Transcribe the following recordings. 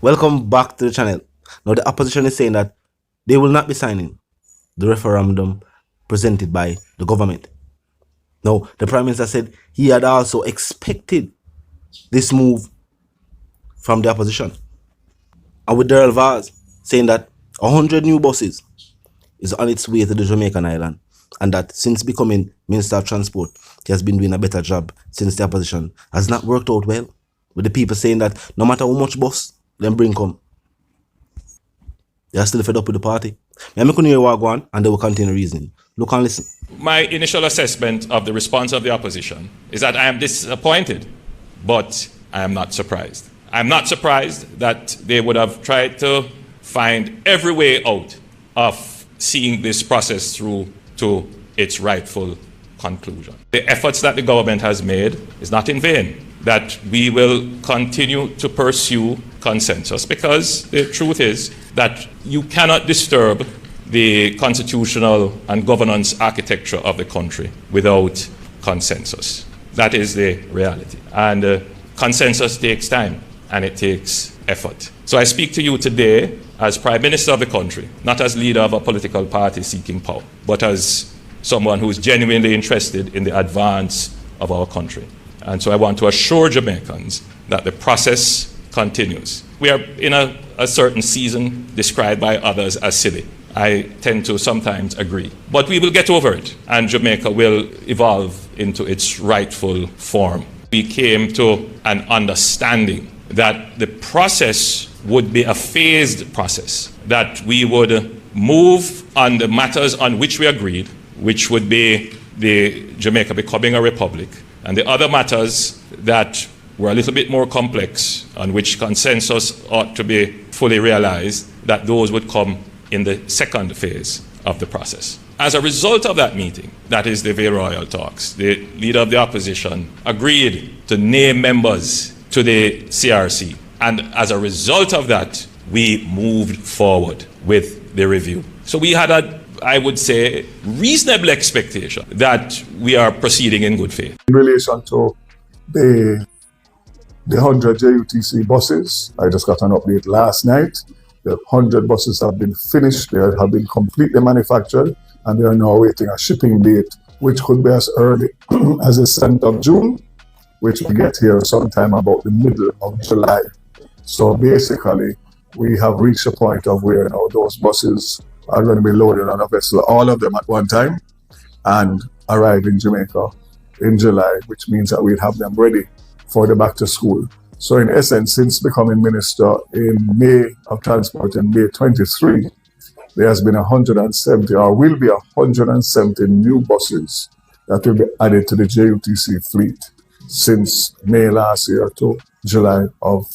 Welcome back to the channel. Now the opposition is saying that they will not be signing the referendum presented by the government. Now the Prime Minister said he had also expected this move from the opposition. And with Daryl Vaz saying that 100 new buses is on its way to the Jamaican island, and that since becoming Minister of Transport, he has been doing a better job since the opposition has not worked out well, with the people saying that no matter how much bus them bring come, they are still fed up with the party. I'm going to hear what go on, and they will continue reasoning. Look and listen. My initial assessment of the response of the opposition is that I am disappointed, but I am not surprised. I'm not surprised that they would have tried to find every way out of seeing this process through to its rightful conclusion. The efforts that the government has made is not in vain, that we will continue to pursue consensus, because the truth is that you cannot disturb the constitutional and governance architecture of the country without consensus. That is the reality. And consensus takes time and it takes effort. So I speak to you today as Prime Minister of the country, not as leader of a political party seeking power, but as someone who is genuinely interested in the advance of our country. And so I want to assure Jamaicans that the process continues. We are in a certain season described by others as silly. I tend to sometimes agree. But we will get over it, and Jamaica will evolve into its rightful form. We came to an understanding that the process would be a phased process, that we would move on the matters on which we agreed, which would be the Jamaica becoming a republic, and the other matters that were a little bit more complex, on which consensus ought to be fully realized, that those would come in the second phase of the process. As a result of that meeting, that is the Vale Royal talks, the leader of the opposition agreed to name members to the CRC. And as a result of that, we moved forward with the review. So we had I would say, reasonable expectation that we are proceeding in good faith. In relation to the 100 JUTC buses, I just got an update last night. The 100 buses have been finished, they have been completely manufactured, and they are now awaiting a shipping date, which could be as early as the 7th of June, which we get here sometime about the middle of July. So basically, we have reached a point of where now those buses are going to be loaded on a vessel, all of them at one time, and arrive in Jamaica in July, which means that we'll have them ready for the back to school. So in essence, since becoming Minister in May of Transport in May 23, there has been 170 or will be 170 new buses that will be added to the JUTC fleet since May last year to July of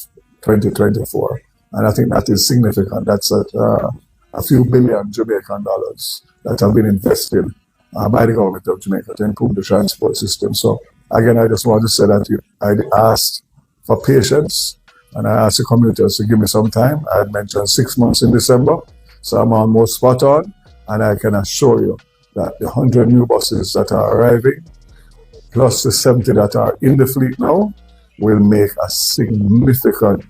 2024. And I think that is significant. That's a few billion Jamaican dollars that have been invested by the government of Jamaica to improve the transport system. So again, I just want to say that I asked for patience, and I asked the commuters to give me some time. I had mentioned 6 months in December, so I'm almost spot on, and I can assure you that the 100 new buses that are arriving, plus the 70 that are in the fleet now, will make a significant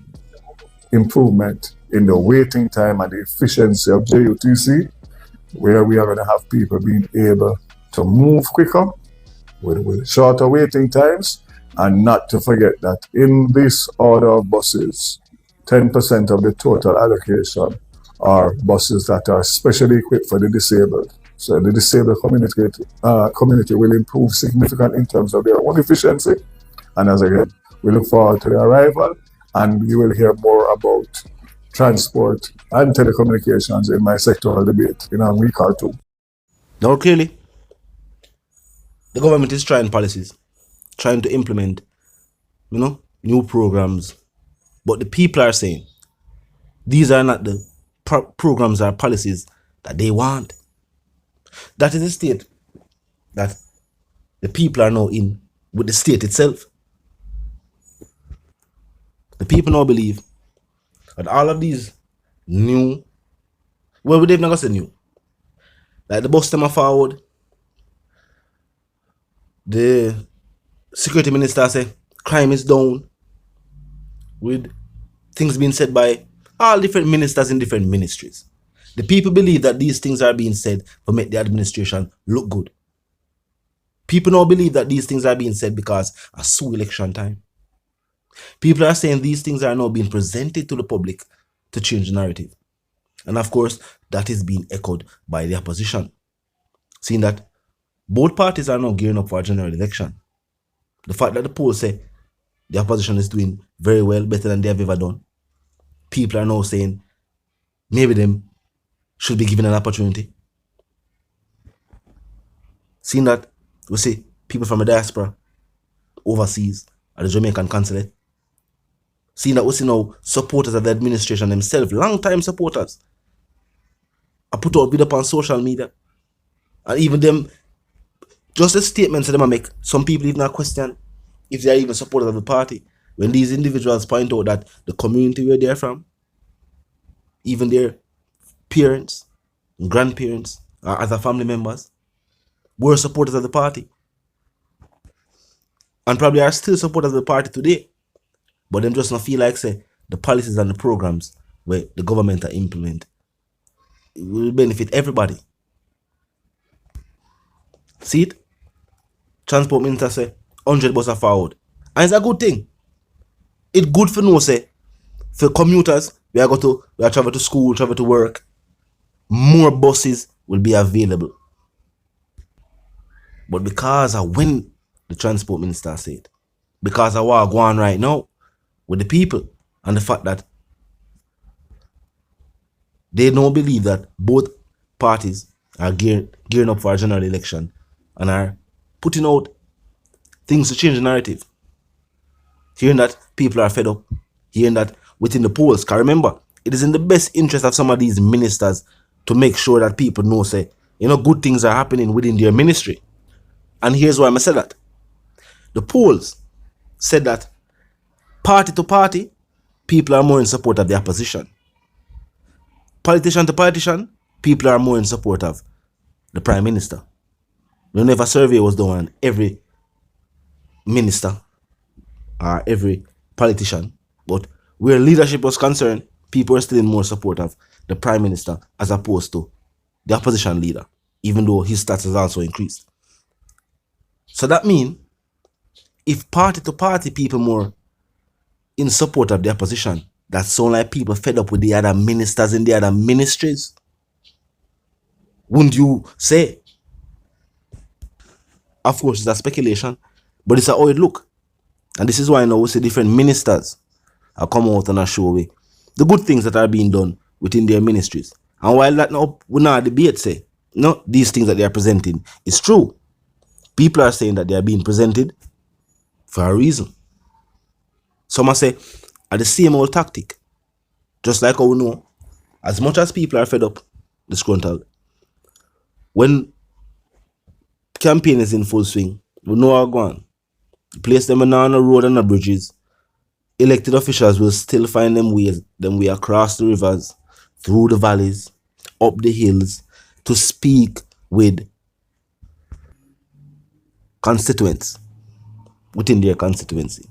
improvement in the waiting time and the efficiency of JUTC, where we are going to have people being able to move quicker with shorter waiting times. And not to forget that in this order of buses, 10% of the total allocation are buses that are specially equipped for the disabled. So the disabled community will improve significantly in terms of their own efficiency. And as again, we look forward to the arrival, and you will hear more about transport and telecommunications in my sectoral debate in a week or two. Now clearly, the government is trying policies, trying to implement, new programs. But the people are saying these are not the programs or policies that they want. That is the state that the people are now in with the state itself. The people now believe that all of these new, well, they've never said new, like the bus them are forward, the security minister say crime is down, with things being said by all different ministers in different ministries. The people believe that these things are being said to make the administration look good. People now believe that these things are being said because it's so election time. People are saying these things are now being presented to the public to change the narrative. And of course, that is being echoed by the opposition. Seeing that both parties are now gearing up for a general election. The fact that the polls say the opposition is doing very well, better than they have ever done. People are now saying maybe them should be given an opportunity. Seeing that we see people from the diaspora overseas at the Jamaican consulate. Seeing that we see now supporters of the administration themselves, long-time supporters, are put out video on social media. And even them, just the statements that they make, some people even question if they are even supporters of the party. When these individuals point out that the community where they're from, even their parents, grandparents, or other family members, were supporters of the party. And probably are still supporters of the party today. But them just not feel like, say, the policies and the programs where the government are implement, it will benefit everybody. See it? Transport Minister say 100 buses are forward. And it's a good thing. It's good for no say, for commuters, we are travel to school, travel to work, more buses will be available. But because of when the Transport Minister said, because of what going on right now with the people, and the fact that they don't believe that both parties are gearing up for a general election and are putting out things to change the narrative. Hearing that people are fed up, hearing that within the polls, because remember, it is in the best interest of some of these ministers to make sure that people know, say, good things are happening within their ministry. And here's why I say that. The polls said that party to party, people are more in support of the opposition. Politician to politician, people are more in support of the Prime Minister. Whenever a survey was done on every minister or every politician, but where leadership was concerned, people were still in more support of the Prime Minister as opposed to the opposition leader, even though his status has also increased. So that means if party to party people more in support of the opposition, that sound like people fed up with the other ministers in the other ministries. Wouldn't you say? Of course, it's a speculation, but it's how it look. And this is why now we see different ministers are come out and show away the good things that are being done within their ministries. And while that now we not debate say, no, these things that they are presenting is true. People are saying that they are being presented for a reason. Some are say are the same old tactic. Just like how we know, as much as people are fed up, disgruntled, when campaign is in full swing, we know how going. Place them on the road and the bridges. Elected officials will still find them way across the rivers, through the valleys, up the hills, to speak with constituents within their constituency.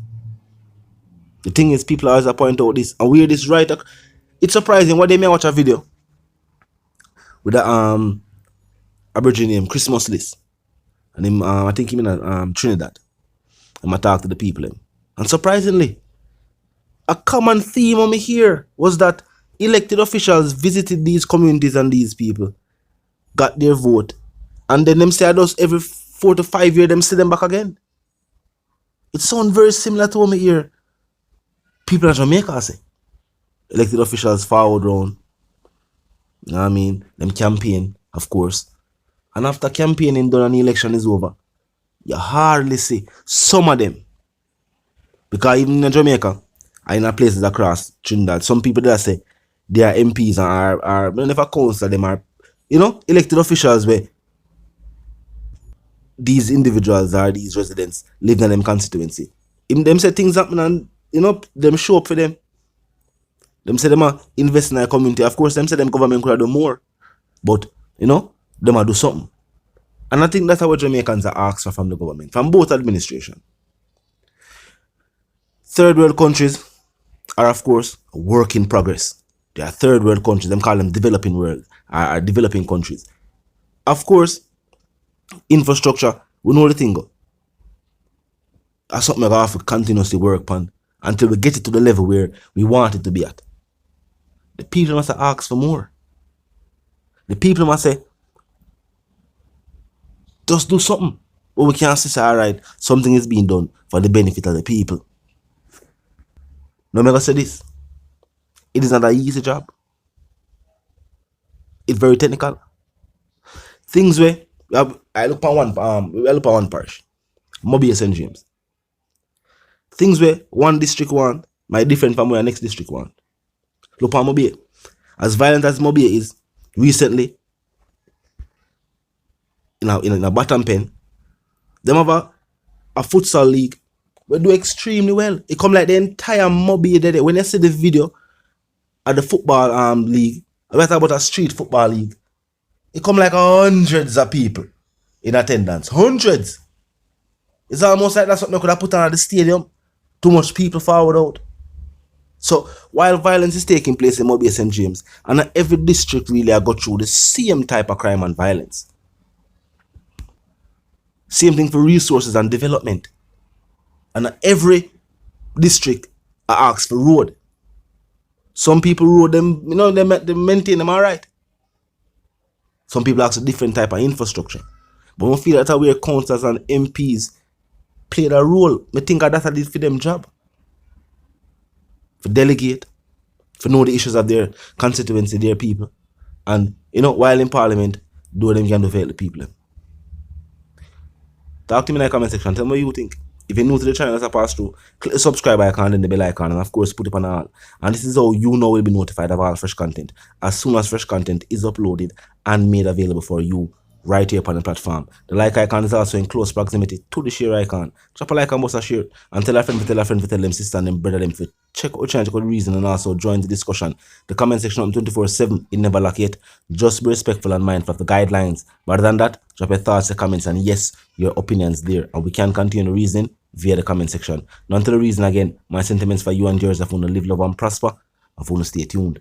The thing is, people always point out this, and we're this right. It's surprising what they may watch a video with the Aborigine named Christmas List, and him, I think him in Trinidad, and I talk to the people. And surprisingly, a common theme on me here was that elected officials visited these communities and these people, got their vote, and then them say those every 4 to 5 years them see them back again. It sounds very similar to what me hear people in Jamaica say. Elected officials forward round. You know what I mean? Them campaign, of course. And after campaigning done and the election is over, you hardly see some of them. Because even in Jamaica, and in places across Trinidad, some people that say they are MPs and are never council them are, elected officials where these individuals are these residents living in them constituency. If them say things happen and them show up for them. Them say them are invest in a community. Of course, them say them government could do more. But, them are do something. And I think that's what Jamaicans are asked for from the government, from both administration. Third world countries, are, of course, a work in progress. They are third world countries. Them call them developing world, are developing countries. Of course, infrastructure, we know the thing go. That's something I have to continuously work on until we get it to the level where we want it to be at. The people must ask for more. The people must say, just do something. But we can't say, alright, something is being done for the benefit of the people. No, I'm going to say this. It is not an easy job. It's very technical. Things where I look on one parish, Mobile St. James. Things where one district want might different from where next district want. Look on Mobile. As violent as Mobile is, recently in a bottom pen, them have a futsal league. We do extremely well. It come like the entire Mobile there. When you see the video at the football league, I talk about a street football league. It come like hundreds of people in attendance. Hundreds. It's almost like that's something I could have put on at the stadium. Too much people forward out. So while violence is taking place in Mobile St. James, and every district really I go through the same type of crime and violence. Same thing for resources and development. And every district I ask for road. Some people road them, they maintain them alright. Some people ask a different type of infrastructure. But I feel that where councillors and MPs played a role. I think that's a did for them job. For delegate, for know the issues of their constituency, their people. And, while in parliament, do them can do for the people. Talk to me in the comment section. Tell me what you think. If you're new to the channel as I pass through, click the subscribe icon and the bell icon, and of course put it on all. And this is how you know will be notified of all fresh content as soon as fresh content is uploaded and made available for you right here upon the platform. The like icon is also in close proximity to the share icon. Drop a like and a share, and tell a friend to tell a friend to tell them sister and them brother them to check out channel, check out the reason, and also join the discussion. The comment section up 24/7, it never lack yet. Just be respectful and mindful of the guidelines. Rather than that, drop your thoughts, your comments, and yes, your opinions there, and we can continue the reason via the comment section. Now until the reason again, my sentiments for you and yours, if you want to live, love, and prosper, if you want to stay tuned.